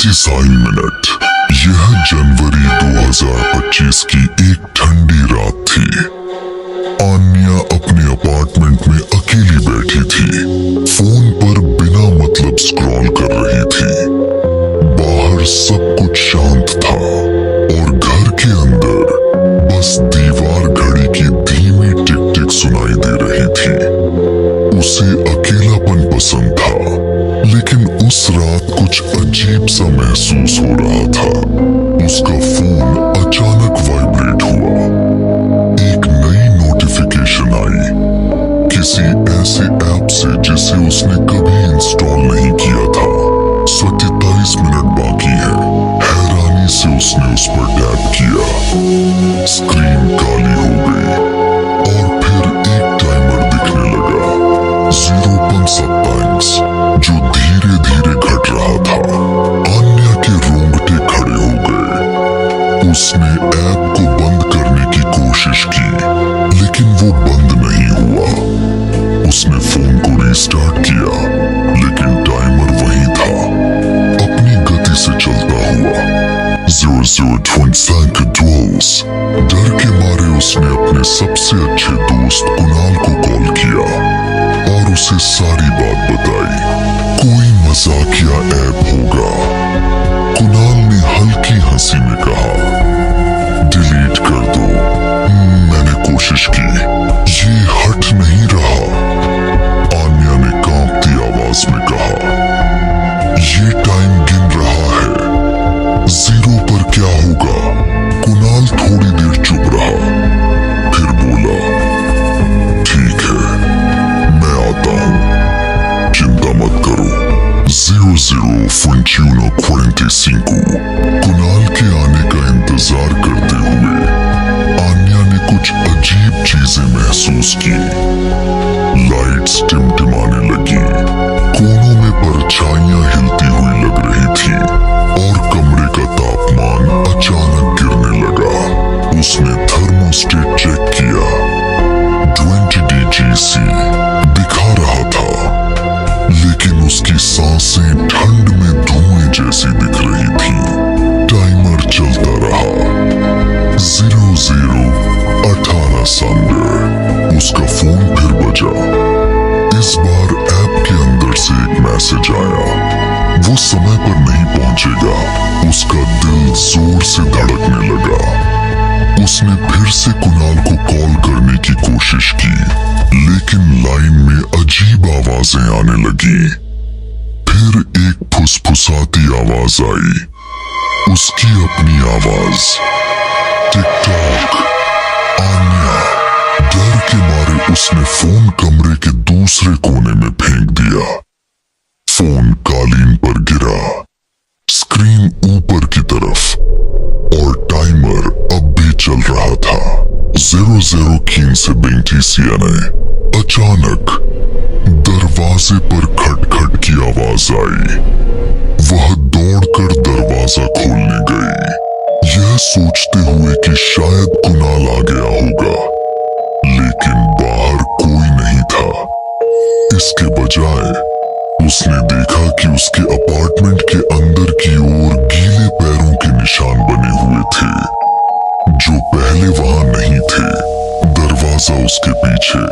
29 minute. यह जनवरी 2025 की एक ठंडी रात थी। आन्या अपने अपार्टमेंट में अकेली बैठी थी, फोन पर बिना मतलब स्क्रॉल कर रही थी। बाहर सब कुछ शांत था और घर के अंदर बस दीवार घड़ी की धीमी टिक टिक सुनाई दे रही थी। उसे अकेलापन पसंद था, लेकिन उस रात कुछ अजीब सा महसूस हो रहा था। उसका फोन अचानक वाइब्रेट हुआ। एक नई नोटिफिकेशन आई, किसी ऐसे ऐप से जिसे उसने कभी इंस्टॉल नहीं किया था। 27 मिनट बाकी है। हैरानी से उसने उस पर टैप किया। स्क्रीन काली हो गई और फिर एक टाइमर दिखने लगा, 0.7 जो धीरे धीरे घट रहा था। आन्या के रोंगटे खड़े हो गए। उसने ऐप को बंद करने की कोशिश की, लेकिन वो बंद नहीं हुआ। उसने फोन को रीस्टार्ट किया, लेकिन टाइमर वही था, अपनी गति से चलता हुआ। 0025 12। डर के मारे उसने अपने सबसे अच्छे दोस्त कुणाल को कॉल किया और उसे सारी बात बताई। कोई मजाकिया ऐप होगा, कुणाल ने हल्की हंसी में कहा। डिलीट कर दो। मैंने कोशिश की, ये हट नहीं रहा। आन्या ने कांपती आवाज में कहा। ये टाइम गिन रहा है, 0 पर क्या होगा? कुणाल थोड़ी देर चुप रहा, फिर बोला, ठीक है, मैं आता हूं, चिंता मत करो। 00:45 कुणाल के आने का इंतजार करते हुए आन्या ने कुछ अजीब चीजें महसूस की। लाइट्स टिमटिमाने लगी, कोनों में परछाइयां हिलती हुई लग रही थी और कमरे का तापमान अचानक गिरने लगा। उसने थर्मोस्टेट चेक किया, 20 DGC दिखा रहा था, लेकिन उसकी सांसें ठंड में धुएं जैसी दिख रही थी। टाइमर चलता रहा। 00:18 संडे। उसका फोन फिर बजा। इस बार ऐप के अंदर से एक मैसेज आया, वो समय पर नहीं पहुंचेगा। उसका दिल जोर से धड़कने लगा। उसने फिर से कुणाल को कॉल करने की कोशिश की, लेकिन लाइन में अजीब आवाजें आने लगी। फिर एक फुसफुसाती आवाज आई, उसकी अपनी आवाज। टिक-टॉक। आन्या। डर के मारे उसने फोन कमरे के दूसरे कोने में फेंक दिया। फोन कालीन पर गिरा, स्क्रीन ऊपर की तरफ, और टाइमर अब भी चल रहा था। 00:15 अचानक दरवाजे पर खटखट की आवाज आई। वह दौड़कर दरवाजा खोलने गई, यह सोचते हुए कि शायद कुणाल आ गया होगा, लेकिन बाहर कोई नहीं था। इसके बजाय उसने देखा कि उसके अपार्टमेंट के अंदर की ओर गीले पैरों के निशान बने हुए थे, जो पहले वहां नहीं थे। दरवाजा उसके पीछे।